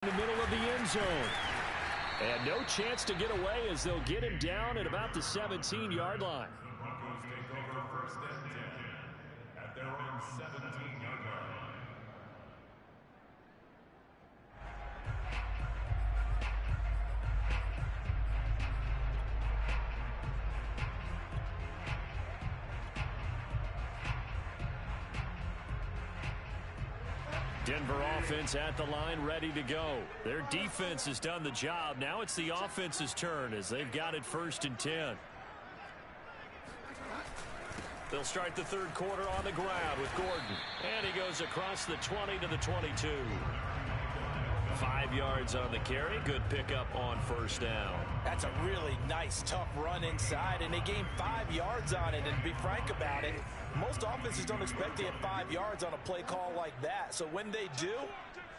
In the middle of the end zone. And no chance to get away as they'll get him down at about the 17-yard line. The Broncos take over first and 10 at their own 17-yard line. Denver offense at the line, ready to go. Their defense has done the job. Now it's the offense's turn as they've got it first and 10. They'll start the third quarter on the ground with Gordon. And he goes across the 20 to the 22. 5 yards on the carry. Good pickup on first down. That's a really nice, tough run inside, and they gained 5 yards on it. And to be frank about it, most offenses don't expect to get 5 yards on a play call like that. So when they do,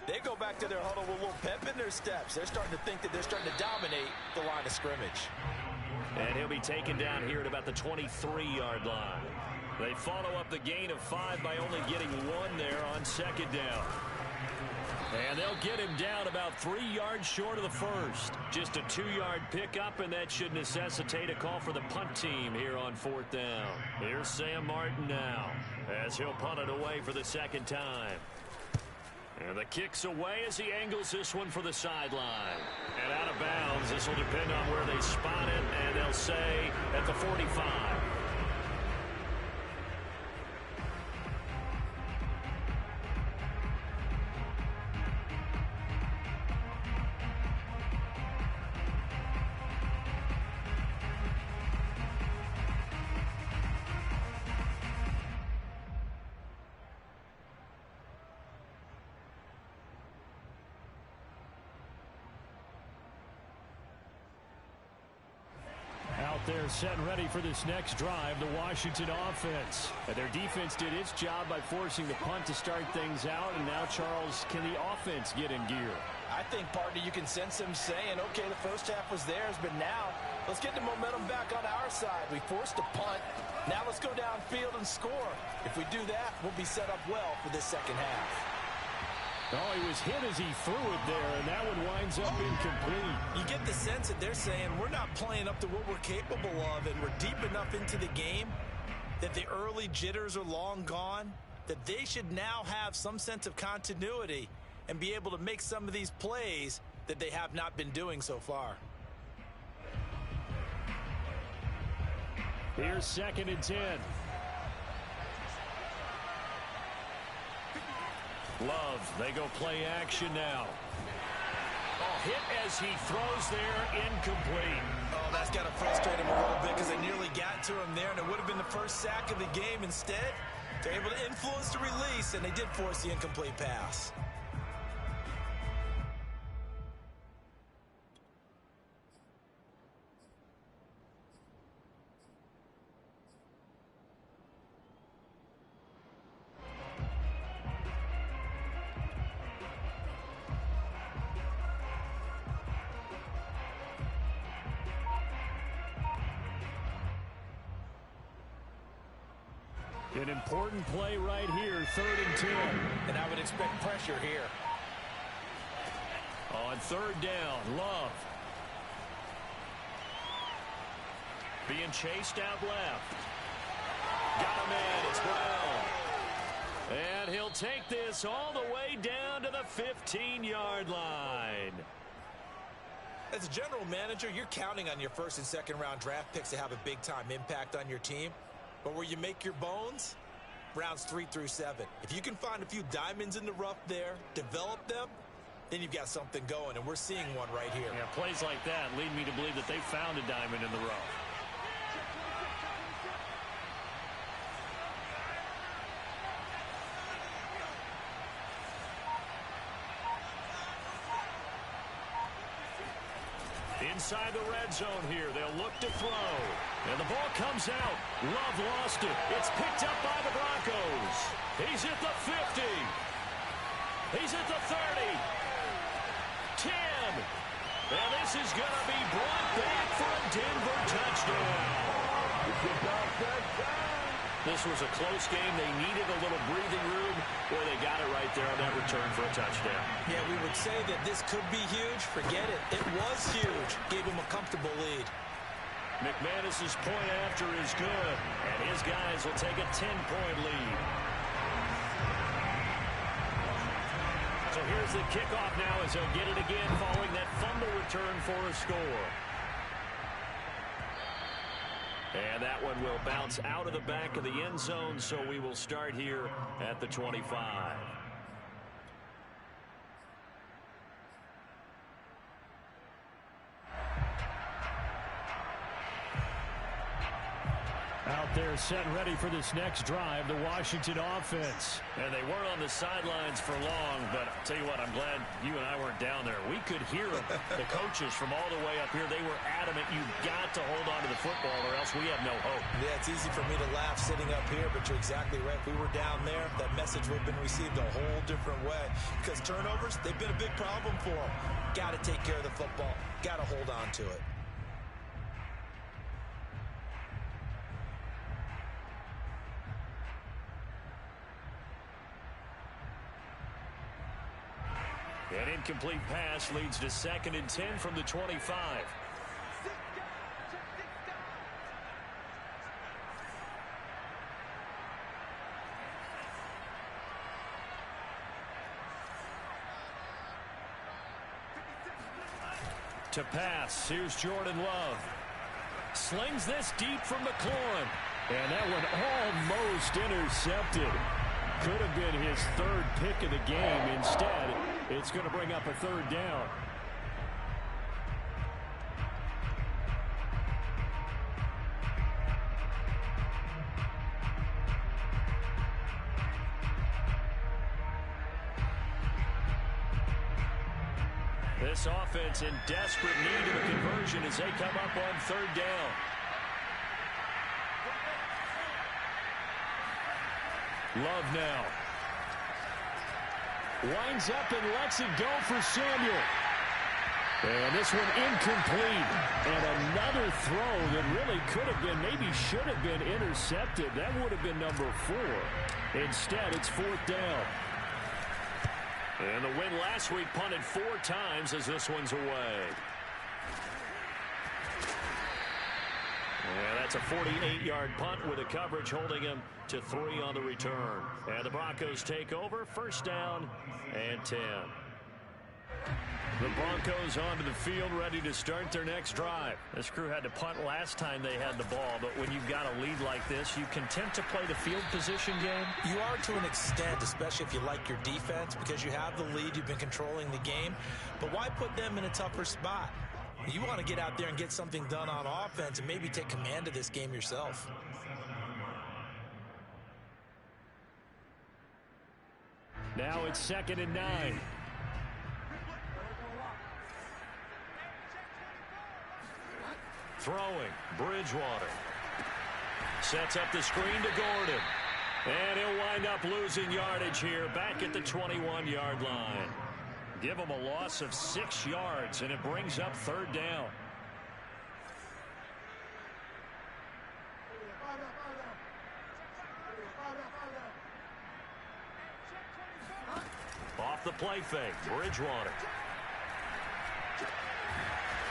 they go back to their huddle with a little pep in their steps. They're starting to think that they're starting to dominate the line of scrimmage. And he'll be taken down here at about the 23-yard line. They follow up the gain of 5 by only getting 1 there on second down. And they'll get him down about 3 yards short of the first. Just a 2-yard pickup, and that should necessitate a call for the punt team here on fourth down. Here's Sam Martin now as he'll punt it away for the second time. And the kick's away as he angles this one for the sideline. And out of bounds. This will depend on where they spot it, and they'll say at the 45. They're set and ready for this next drive, the Washington offense. And their defense did its job by forcing the punt to start things out. And now, Charles, can the offense get in gear? I think, partner, you can sense them saying, okay, the first half was theirs, but now let's get the momentum back on our side. We forced a punt. Now let's go downfield and score. If we do that, we'll be set up well for this second half. Oh, he was hit as he threw it there, and that one winds up incomplete. You get the sense that they're saying we're not playing up to what we're capable of, and we're deep enough into the game that the early jitters are long gone, that they should now have some sense of continuity and be able to make some of these plays that they have not been doing so far. Here's second and 10. Love, they go play action now. Oh, hit as he throws there, incomplete. Oh, that's got to frustrate him a little bit because they nearly got to him there, and it would have been the first sack of the game. Instead, they're able to influence the release, and they did force the incomplete pass. An important play right here, third and 10. And I would expect pressure here. On third down, Love. Being chased out left. Got him in, it's Brown. And he'll take this all the way down to the 15-yard line. As a general manager, you're counting on your first and second round draft picks to have a big-time impact on your team. But where you make your bones, rounds 3 through 7. If you can find a few diamonds in the rough there, develop them, then you've got something going, and we're seeing one right here. Yeah, plays like that lead me to believe that they found a diamond in the rough. Inside the red zone here, they'll look to throw. And the ball comes out. Love lost it. It's picked up by the Broncos. He's at the 50. He's at the 30. 10. And this is going to be brought back for a Denver touchdown. This was a close game. They needed a little breathing room. Boy, they got it right there on that return for a touchdown. Yeah, we would say that this could be huge. Forget it. It was huge. Gave him a comfortable lead. McManus's point after is good, and his guys will take a 10-point lead. So here's the kickoff now as they'll get it again following that fumble return for a score. And that one will bounce out of the back of the end zone, so we will start here at the 25. Out there set and ready for this next drive, the Washington offense. And they weren't on the sidelines for long, but I'll tell you what, I'm glad you and I weren't down there. We could hear them, the coaches from all the way up here. They were adamant, you've got to hold on to the football or else we have no hope. Yeah, it's easy for me to laugh sitting up here, but you're exactly right. If we were down there, that message would have been received a whole different way. Because turnovers, they've been a big problem for them. Got to take care of the football. Got to hold on to it. An incomplete pass leads to 2nd and 10 from the 25. To pass, here's Jordan Love. Slings this deep from McLaurin. And that one almost intercepted. Could have been his 3rd pick of the game. Instead, it's going to bring up a 3rd down. This offense in desperate need of a conversion as they come up on 3rd down. Love now. Winds up and lets it go for Samuel. And this one incomplete. And another throw that really could have been, maybe should have been intercepted. That would have been number 4. Instead, it's 4th down. And the win last week punted 4 times as this one's away. And that's a 48-yard punt with a coverage holding him to 3 on the return. And the Broncos take over, 1st down and 10. The Broncos onto the field ready to start their next drive. This crew had to punt last time they had the ball, but when you've got a lead like this, you content to play the field position game? You are to an extent, especially if you like your defense, because you have the lead, you've been controlling the game. But why put them in a tougher spot? You want to get out there and get something done on offense and maybe take command of this game yourself. Now it's 2nd and 9. Throwing, Bridgewater. Sets up the screen to Gordon. And he'll wind up losing yardage here back at the 21-yard line. Give him a loss of 6 yards, and it brings up 3rd down. Off the play fake, Bridgewater.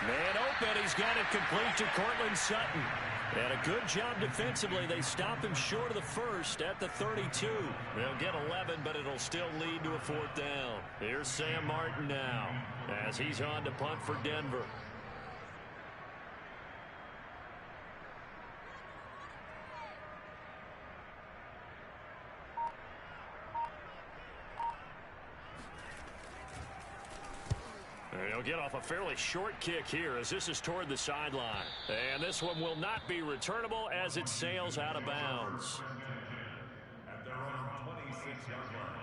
Man open, he's got it complete to Cortland Sutton. And a good job defensively. They stop him short of the 1st at the 32. They'll get 11, but it'll still lead to a 4th down. Here's Sam Martin now as he's on to punt for Denver. He'll get off a fairly short kick here as this is toward the sideline. And this one will not be returnable as it sails out of bounds. At their own 26-yard line.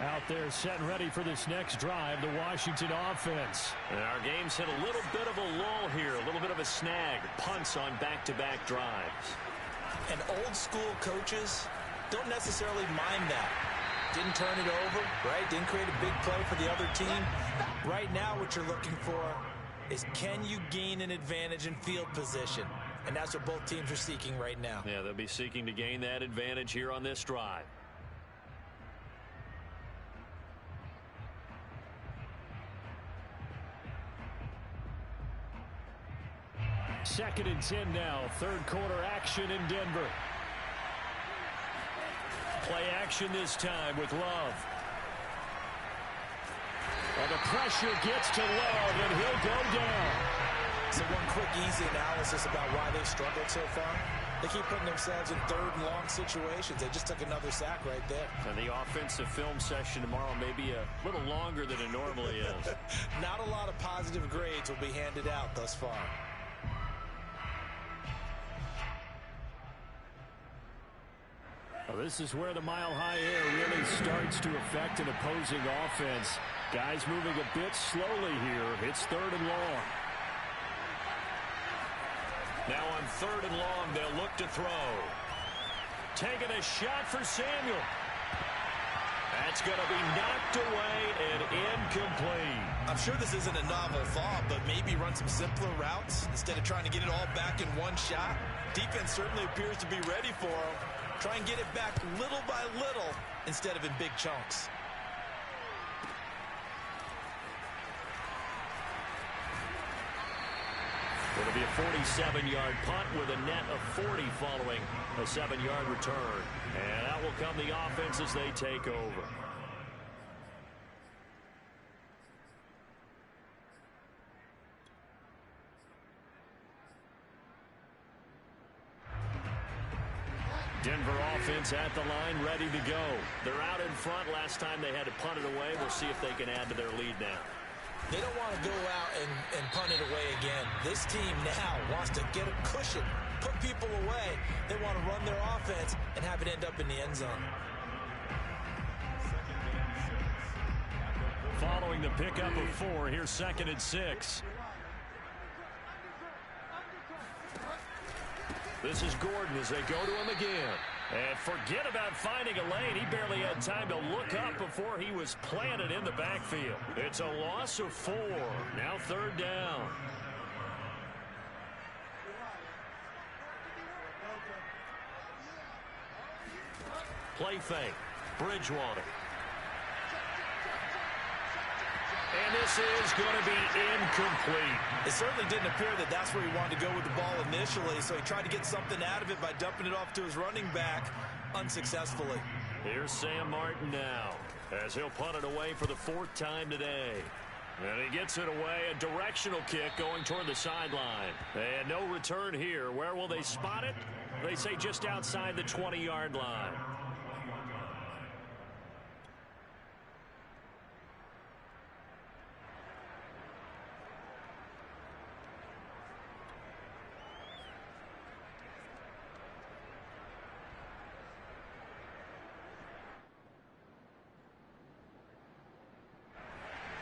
Out there set and ready for this next drive, the Washington offense. And our game's hit a little bit of a lull here, a little bit of a snag. Punts on back-to-back drives. And old school coaches don't necessarily mind that. Didn't turn it over, right? Didn't create a big play for the other team. Right now what you're looking for is, can you gain an advantage in field position? And that's what both teams are seeking right now. Yeah, they'll be seeking to gain that advantage here on this drive. Second and 10 now. Third quarter action in Denver. Play action this time with Love. And the pressure gets to Love, and he'll go down. So one quick, easy analysis about why they've struggled so far. They keep putting themselves in third and long situations. They just took another sack right there. And the offensive film session tomorrow may be a little longer than it normally is. Not a lot of positive grades will be handed out thus far. Well, this is where the mile-high air really starts to affect an opposing offense. Guys moving a bit slowly here. It's third and long. Now on third and long, they'll look to throw. Taking a shot for Samuel. That's going to be knocked away and incomplete. I'm sure this isn't a novel thought, but maybe run some simpler routes instead of trying to get it all back in one shot. Defense certainly appears to be ready for him. Try and get it back little by little instead of in big chunks. It'll be a 47-yard punt with a net of 40 following a 7-yard return. And that will come the offense as they take over. Denver offense at the line, ready to go. They're out in front. Last time they had to punt it away. We'll see if they can add to their lead now. They don't want to go out and punt it away again. This team now wants to get a cushion, put people away. They want to run their offense and have it end up in the end zone. Following the pickup of 4, here's 2nd and 6. This is Gordon as they go to him again. And forget about finding a lane. He barely had time to look up before he was planted in the backfield. It's a loss of 4. Now third down. Play fake. Bridgewater. And this is going to be incomplete. It certainly didn't appear that that's where he wanted to go with the ball initially, so he tried to get something out of it by dumping it off to his running back unsuccessfully. Here's Sam Martin now as he'll punt it away for the 4th time today. And he gets it away, a directional kick going toward the sideline. And no return here. Where will they spot it? They say just outside the 20-yard line.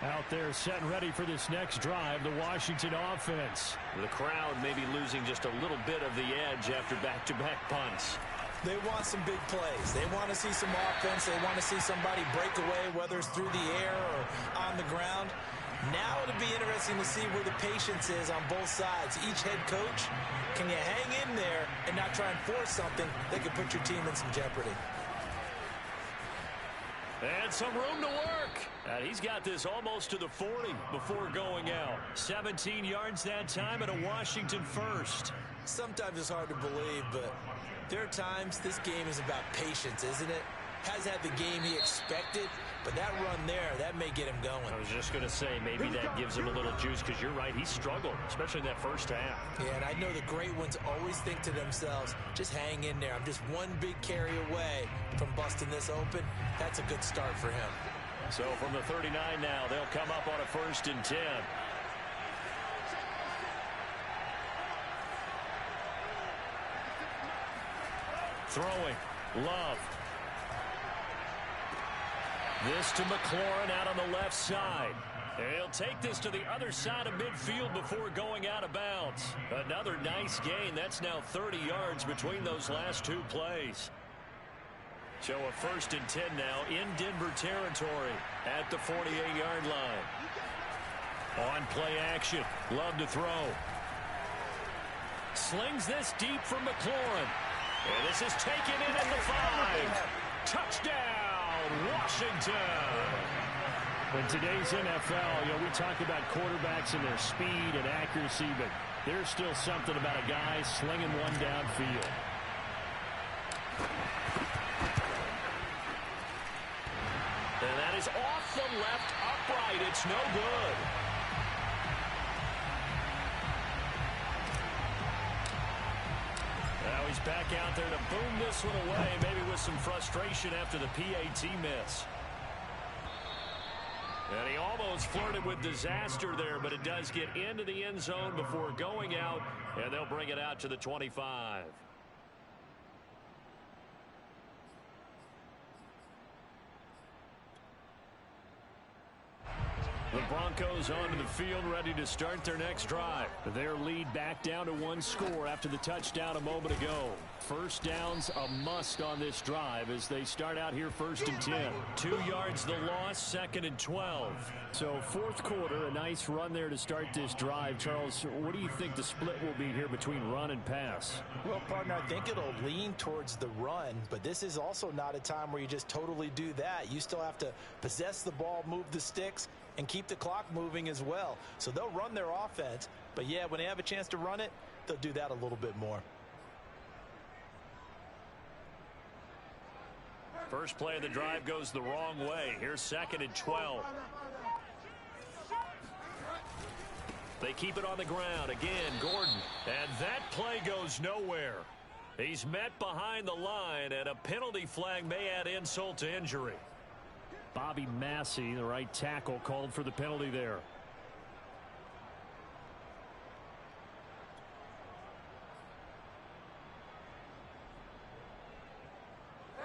Out there set and ready for this next drive, the Washington offense. The crowd may be losing just a little bit of the edge after back-to-back punts. They want some big plays. They want to see some offense. They want to see somebody break away, whether it's through the air or on the ground. Now it'll be interesting to see where the patience is on both sides. Each head coach, can you hang in there and not try and force something that could put your team in some jeopardy? And some room to work. And he's got this almost to the 40 before going out. 17 yards that time and a Washington first. Sometimes it's hard to believe, but there are times this game is about patience, isn't it? Has had the game he expected, but that run there, that may get him going. I was just going to say, maybe that gives him a little juice, because you're right, he struggled, especially in that first half. Yeah, and I know the great ones always think to themselves, just hang in there. I'm just one big carry away from busting this open. That's a good start for him. So from the 39 now, they'll come up on a 1st and 10. Throwing. Love. This to McLaurin out on the left side. He'll take this to the other side of midfield before going out of bounds. Another nice gain. That's now 30 yards between those last two plays. So a 1st and 10 now in Denver territory at the 48-yard line. On play action. Love to throw. Slings this deep from McLaurin. And this is taken in at the 5. Touchdown, Washington. In today's NFL, we talk about quarterbacks and their speed and accuracy, but there's still something about a guy slinging one downfield. And that is off the left upright. It's no good. Now he's back out there to boom this one away, maybe with some frustration after the PAT miss. And he almost flirted with disaster there, but it does get into the end zone before going out, and they'll bring it out to the 25. The Broncos onto the field, ready to start their next drive. Their lead back down to 1 score after the touchdown a moment ago. First down's a must on this drive as they start out here 1st and 10. 2 yards the loss, 2nd and 12. So 4th quarter, a nice run there to start this drive. Charles, what do you think the split will be here between run and pass? Well, partner, I think it'll lean towards the run, but this is also not a time where you just totally do that. You still have to possess the ball, move the sticks, and keep the clock moving as well. So they'll run their offense, but yeah, when they have a chance to run it, they'll do that a little bit more. First play of the drive goes the wrong way. Here's 2nd and 12. They keep it on the ground. Again, Gordon. And that play goes nowhere. He's met behind the line, and a penalty flag may add insult to injury. Bobby Massey, the right tackle, called for the penalty there.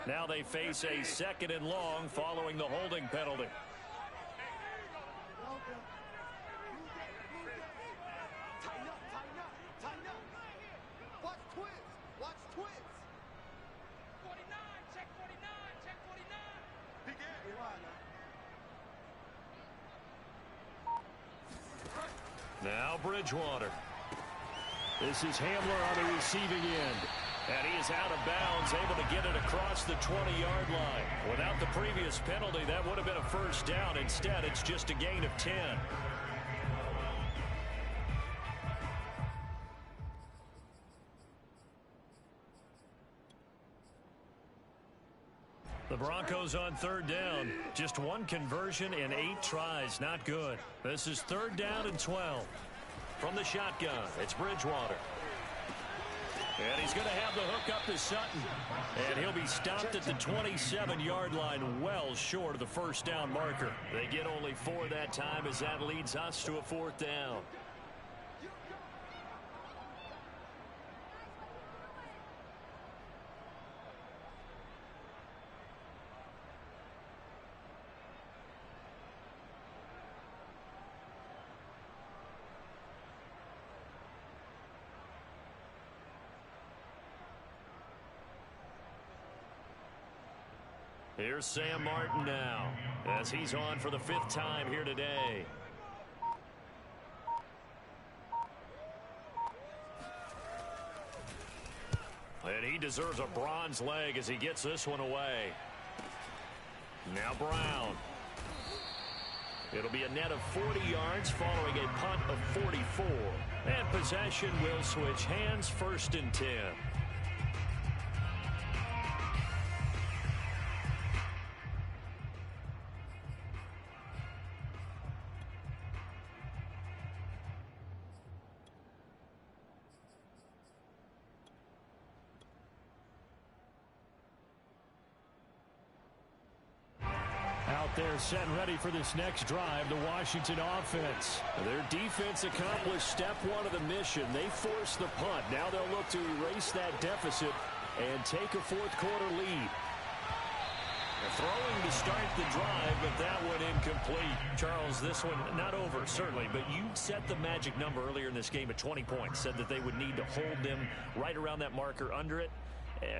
Now they face a 2nd and long following the holding penalty. Now Bridgewater. This is Hamler on the receiving end. And he is out of bounds, able to get it across the 20-yard line. Without the previous penalty, that would have been a 1st down. Instead, it's just a gain of 10. The Broncos on 3rd down. Just 1 conversion in 8 tries. Not good. This is 3rd down and 12. From the shotgun, it's Bridgewater. And he's going to have the hook up to Sutton. And he'll be stopped at the 27-yard line, well short of the 1st down marker. They get only 4 that time as that leads us to a 4th down. Here's Sam Martin now, as he's on for the 5th time here today. And he deserves a bronze leg as he gets this one away. Now Brown. It'll be a net of 40 yards following a punt of 44. And possession will switch hands, 1st and 10. They're set and ready for this next drive, the Washington offense. Their defense accomplished step 1 of the mission. They forced the punt. Now they'll look to erase that deficit and take a 4th quarter lead. Throwing to start the drive, but that one incomplete. Charles, this one not over, certainly, but you set the magic number earlier in this game at 20 points. Said that they would need to hold them right around that marker under it.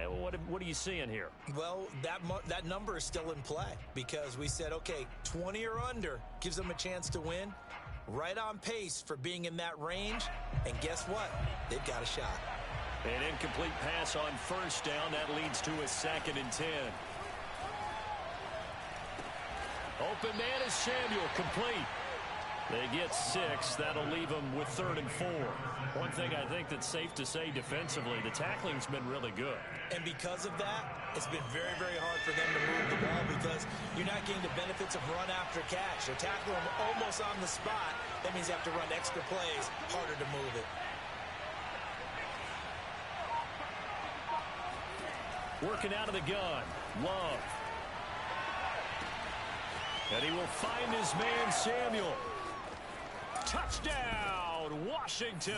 What are you seeing here? Well, that number is still in play because we said, okay, 20 or under gives them a chance to win. Right on pace for being in that range. And guess what? They've got a shot. An incomplete pass on first down. That leads to a 2nd and 10. Open man is Samuel, complete. They get 6. That'll leave them with 3rd and 4. One thing I think that's safe to say defensively, the tackling's been really good. And because of that, it's been very, very hard for them to move the ball because you're not getting the benefits of run after catch. They're tackling them almost on the spot. That means you have to run extra plays, harder to move it. Working out of the gun, Love. And he will find his man, Samuel. Touchdown, Washington.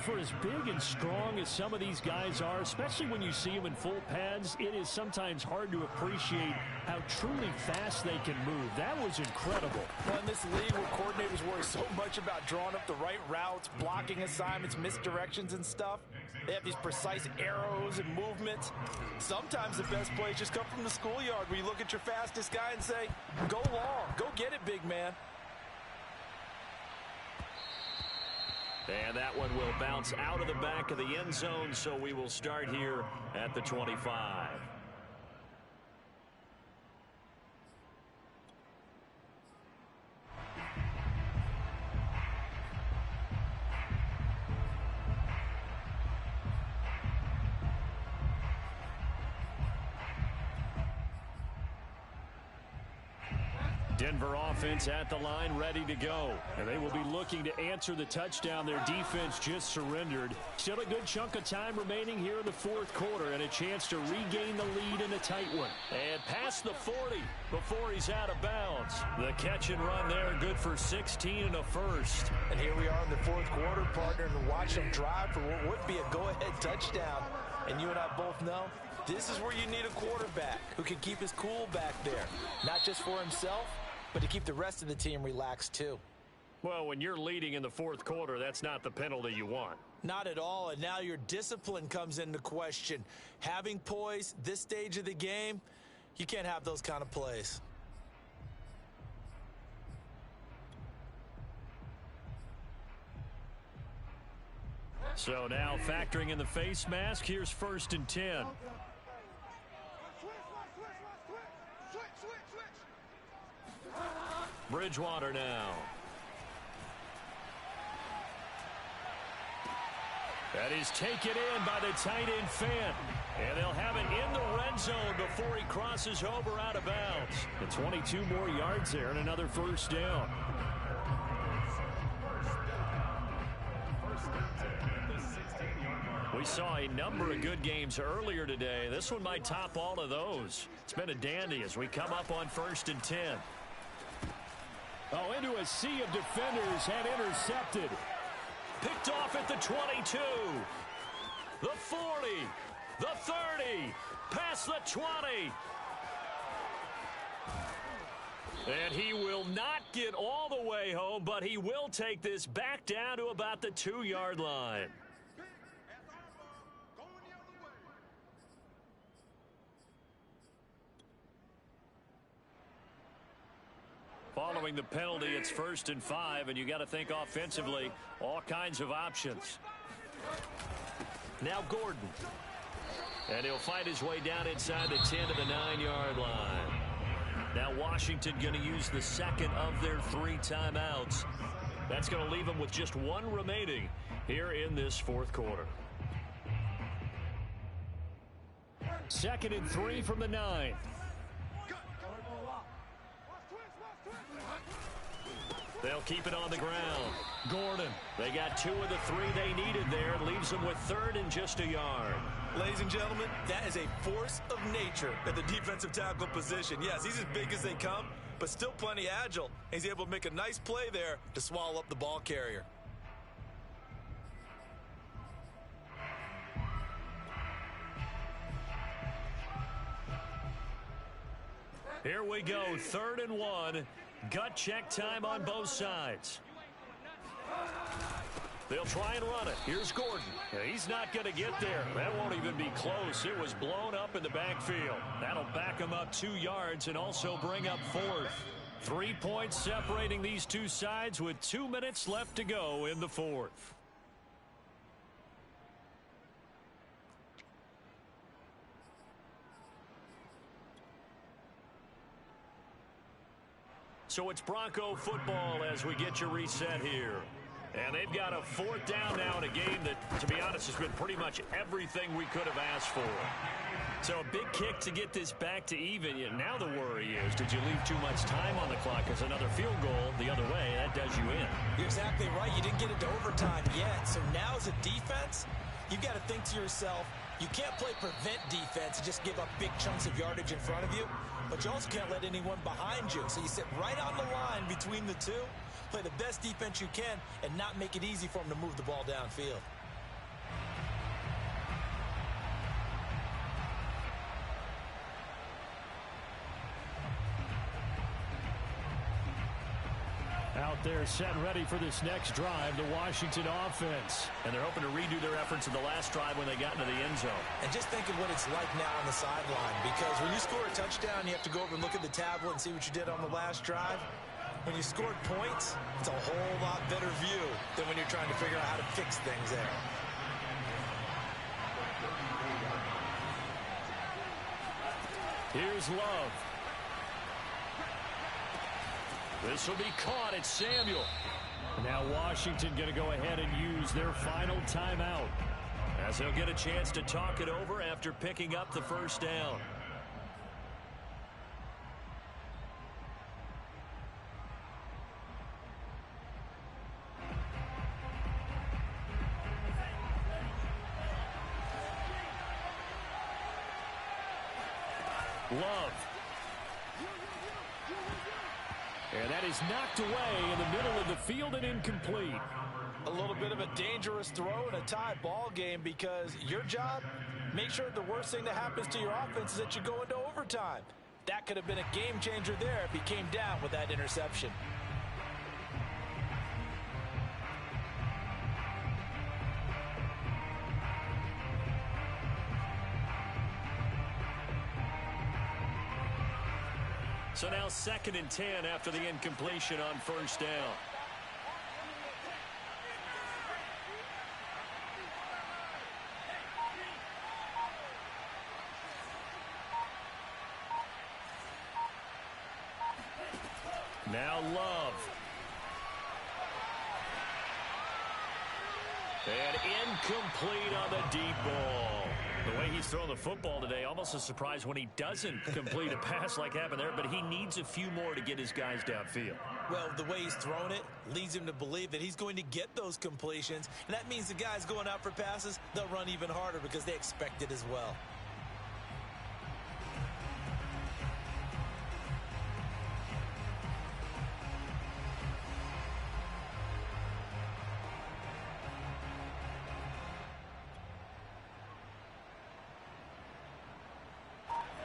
For as big and strong as some of these guys are, especially when you see them in full pads, it is sometimes hard to appreciate how truly fast they can move. That was incredible. Well, in this league where coordinators worry so much about drawing up the right routes, blocking assignments, misdirections and stuff, they have these precise arrows and movements. Sometimes the best plays just come from the schoolyard where you look at your fastest guy and say, go long, go get it, big man. And that one will bounce out of the back of the end zone, so we will start here at the 25. Denver offense at the line, ready to go. And they will be looking to answer the touchdown their defense just surrendered. Still a good chunk of time remaining here in the 4th quarter and a chance to regain the lead in a tight one. And past the 40 before he's out of bounds. The catch and run there, good for 16 and a first. And here we are in the 4th quarter, partner, and watch them drive for what would be a go-ahead touchdown. And you and I both know this is where you need a quarterback who can keep his cool back there. Not just for himself, but to keep the rest of the team relaxed too. Well, when you're leading in the 4th quarter, that's not the penalty you want. Not at all, and now your discipline comes into question. Having poise this stage of the game, you can't have those kind of plays. So now factoring in the face mask, here's 1st and 10. Bridgewater now. That is taken in by the tight end Fant. And they'll have it in the red zone before he crosses over out of bounds. And 22 more yards there and another 1st down. We saw a number of good games earlier today. This one might top all of those. It's been a dandy as we come up on 1st and 10. Oh, into a sea of defenders and intercepted. Picked off at the 22. The 40. The 30. Past the 20. And he will not get all the way home, but he will take this back down to about the 2-yard line. Following the penalty, it's 1st and 5, and you got to think offensively, all kinds of options. Now Gordon. And he'll fight his way down inside the 10 to the 9-yard line. Now Washington going to use the 2nd of their 3 timeouts. That's going to leave them with just 1 remaining here in this 4th quarter. 2nd and 3 from the 9. They'll keep it on the ground. Gordon. They got 2 of the 3 they needed there. Leaves them with 3rd and just a yard. Ladies and gentlemen, that is a force of nature at the defensive tackle position. Yes, he's as big as they come, but still plenty agile. He's able to make a nice play there to swallow up the ball carrier. Here we go, 3rd and 1. Gut check time on both sides. They'll try and run it. Here's Gordon. He's not going to get there. That won't even be close. It was blown up in the backfield. That'll back him up 2 yards and also bring up 4th. 3 points separating these two sides with 2 minutes left to go in the 4th. So it's Bronco football as we get your reset here. And they've got a 4th down now in a game that, to be honest, has been pretty much everything we could have asked for. So a big kick to get this back to even. Now the worry is, did you leave too much time on the clock? As another field goal the other way, that does you in. You're exactly right. You didn't get it to overtime yet. So now as a defense, you've got to think to yourself, you can't play prevent defense and just give up big chunks of yardage in front of you. But you also can't let anyone behind you. So you sit right on the line between the two, play the best defense you can, and not make it easy for them to move the ball downfield. Out there set and ready for this next drive, the Washington offense. And they're hoping to redo their efforts in the last drive when they got into the end zone. And just think of what it's like now on the sideline, because when you score a touchdown, you have to go over and look at the tablet and see what you did on the last drive. When you scored points, it's a whole lot better view than when you're trying to figure out how to fix things there. Here's Love. This will be caught. It's Samuel. Now Washington going to go ahead and use their final timeout, as he'll get a chance to talk it over after picking up the 1st down. Love. And that is knocked away in the middle of the field and incomplete. A little bit of a dangerous throw in a tie ball game, because your job, make sure the worst thing that happens to your offense is that you go into overtime. That could have been a game changer there if he came down with that interception. So now 2nd and 10 after the incompletion on 1st down. Now Love. And incomplete on the deep ball. The way he's throwing the football today, almost a surprise when he doesn't complete a pass like happened there, but he needs a few more to get his guys downfield. Well, the way he's thrown it leads him to believe that he's going to get those completions, and that means the guys going out for passes, they'll run even harder because they expect it as well.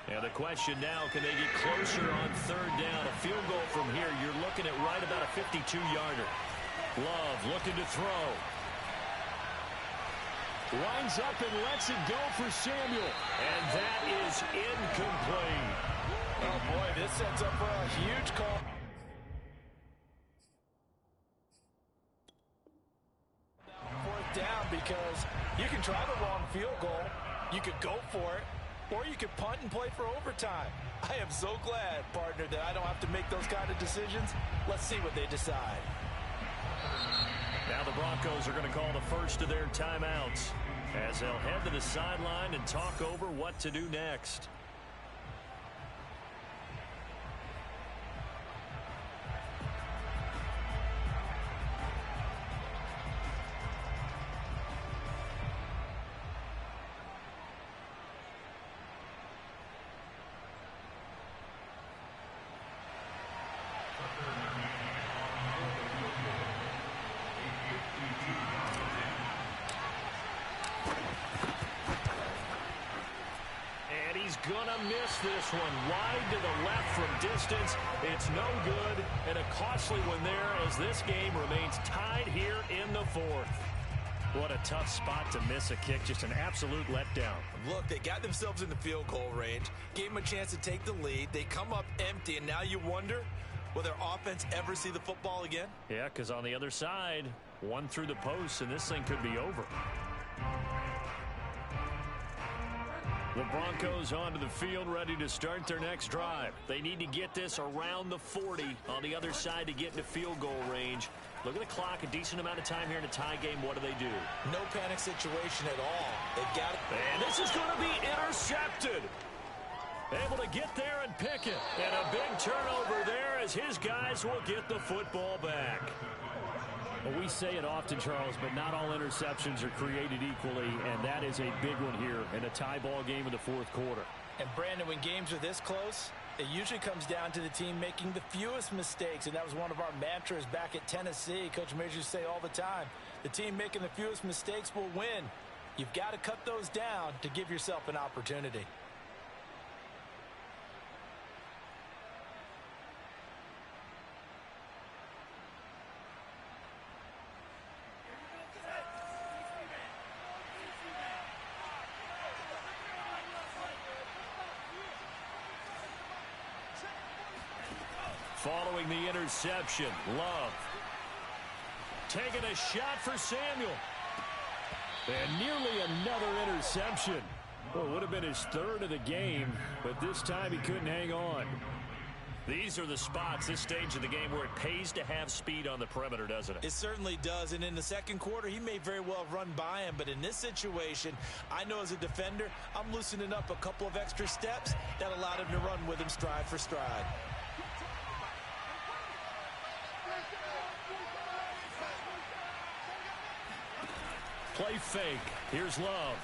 And the question now, can they get closer on 3rd down? A field goal from here, you're looking at right about a 52-yarder. Love looking to throw. Lines up and lets it go for Samuel. And that is incomplete. Oh, boy, this sets up for a huge call. Fourth down, because you can try the wrong field goal. You could go for it. Or you could punt and play for overtime. I am so glad, partner, that I don't have to make those kind of decisions. Let's see what they decide. Now the Broncos are going to call the first of their timeouts as they'll head to the sideline and talk over what to do next. Gonna miss Hits this one wide to the left from distance. It's no good, and a costly one there as this game remains tied here in the fourth. What a tough spot to miss a kick. Just an absolute letdown. Look, they got themselves in the field goal range, gave them a chance to take the lead. They come up empty, and now you wonder, will their offense ever see the football again? Yeah, because on the other side, one through the post, and this thing could be over. The Broncos onto the field, ready to start their next drive. They need to get this around the 40 on the other side to get into field goal range. Look at the clock, a decent amount of time here in a tie game. What do? No panic situation at all. They've got it. And this is going to be intercepted. Able to get there and pick it. And a big turnover there as his guys will get the football back. Well, we say it often, Charles, but not all interceptions are created equally, and that is a big one here in a tie ball game in the fourth quarter. And, Brandon, when games are this close, it usually comes down to the team making the fewest mistakes, and that was one of our mantras back at Tennessee. Coach Majors used to say all the time, the team making the fewest mistakes will win. You've got to cut those down to give yourself an opportunity. Following the interception, Love. Taking a shot for Samuel. And nearly another interception. Well, it would have been his third of the game, but this time he couldn't hang on. These are the spots, this stage of the game, where it pays to have speed on the perimeter, doesn't it? It certainly does, and in the second quarter, he may very well have run by him, but in this situation, I know as a defender, I'm loosening up a couple of extra steps that allowed him to run with him stride for stride. Play fake. Here's Love.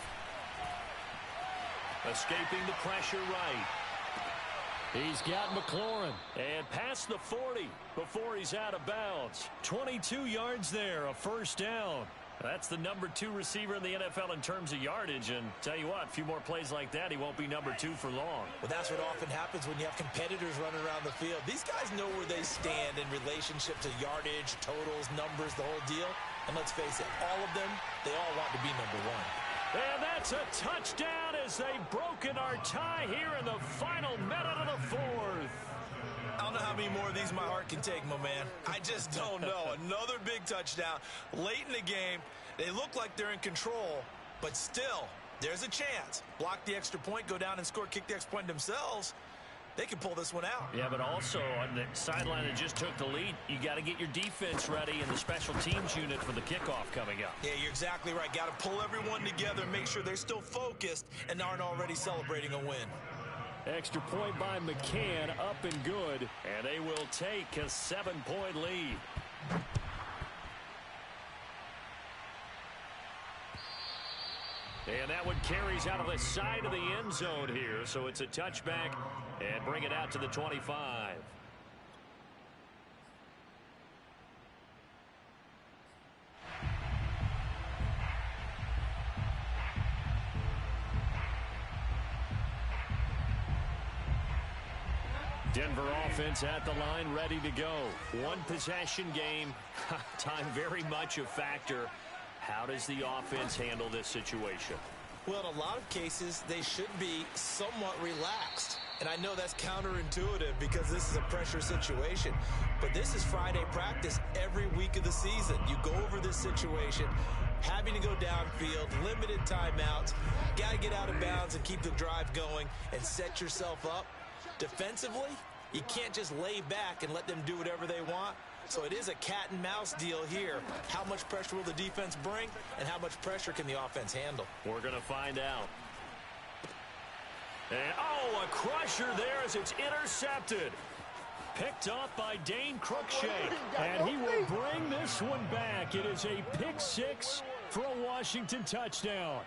Escaping the pressure right. He's got McLaurin. And past the 40 before he's out of bounds. 22 yards there, a first down. That's the number 2 receiver in the NFL in terms of yardage. And tell you what, a few more plays like that, he won't be number 2 for long. Well, that's what often happens when you have competitors running around the field. These guys know where they stand in relationship to yardage, totals, numbers, the whole deal. And let's face it, all of them, they all want to be number 1. And that's a touchdown as they've broken our tie here in the final minute of the fourth. I don't know how many more of these my heart can take, my man. I just don't know. Another big touchdown. Late in the game, they look like they're in control, but still, there's a chance. Block the extra point, go down and score, kick the extra point themselves. They can pull this one out. Yeah, but also on the sideline that just took the lead, you got to get your defense ready and the special teams unit for the kickoff coming up. Yeah, you're exactly right. Got to pull everyone together, make sure they're still focused and aren't already celebrating a win. Extra point by McCann, up and good. And they will take a 7-point lead. And that one carries out of the side of the end zone here. So it's a touchback and bring it out to the 25. Denver offense at the line, ready to go. One possession game. Time very much a factor. How does the offense handle this situation? Well, in a lot of cases, they should be somewhat relaxed. And I know that's counterintuitive because this is a pressure situation. But this is Friday practice every week of the season. You go over this situation, having to go downfield, limited timeouts, got to get out of bounds and keep the drive going and set yourself up. Defensively, you can't just lay back and let them do whatever they want. So it is a cat and mouse deal here. How much pressure will the defense bring, and how much pressure can the offense handle? We're going to find out. And, oh, a crusher there as it's intercepted. Picked off by Dane Cruikshank. And he will bring this one back. It is a pick 6 for a Washington touchdown.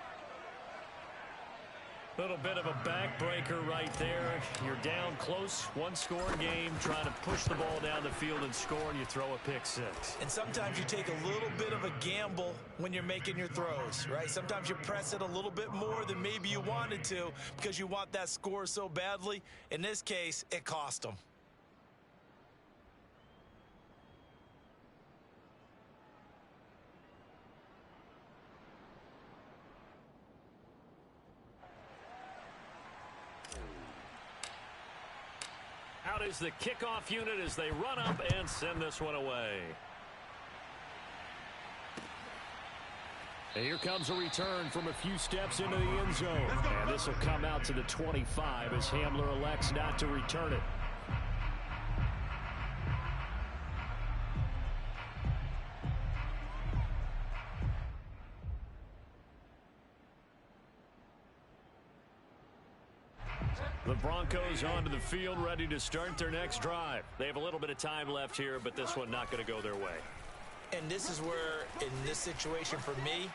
Little bit of a backbreaker right there. You're down close, one-score game, trying to push the ball down the field and score, and you throw a pick six. And sometimes you take a little bit of a gamble when you're making your throws, right? Sometimes you press it a little bit more than maybe you wanted to because you want that score so badly. In this case, it cost them. Out is the kickoff unit as they run up and send this one away. And here comes a return from a few steps into the end zone. And this will come out to the 25 as Hamler elects not to return it. The Broncos onto the field, ready to start their next drive. They have a little bit of time left here, but this one not going to go their way. And this is where, in this situation for me,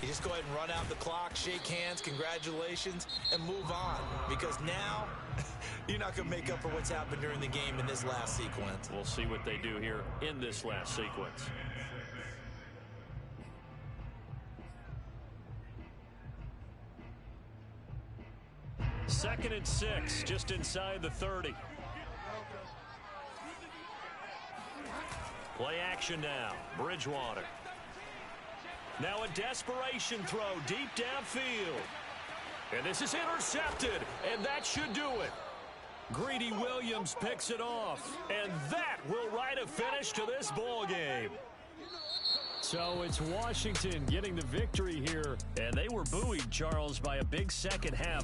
you just go ahead and run out the clock, shake hands, congratulations, and move on. Because now, you're not going to make up for what's happened during the game in this last sequence. We'll see what they do here in this last sequence. Second and 6, just inside the 30. Play action now. Bridgewater. Now a desperation throw deep downfield. And this is intercepted, and that should do it. Greedy Williams picks it off, and that will write a finish to this ball game. So it's Washington getting the victory here. And they were buoyed, Charles, by a big second half.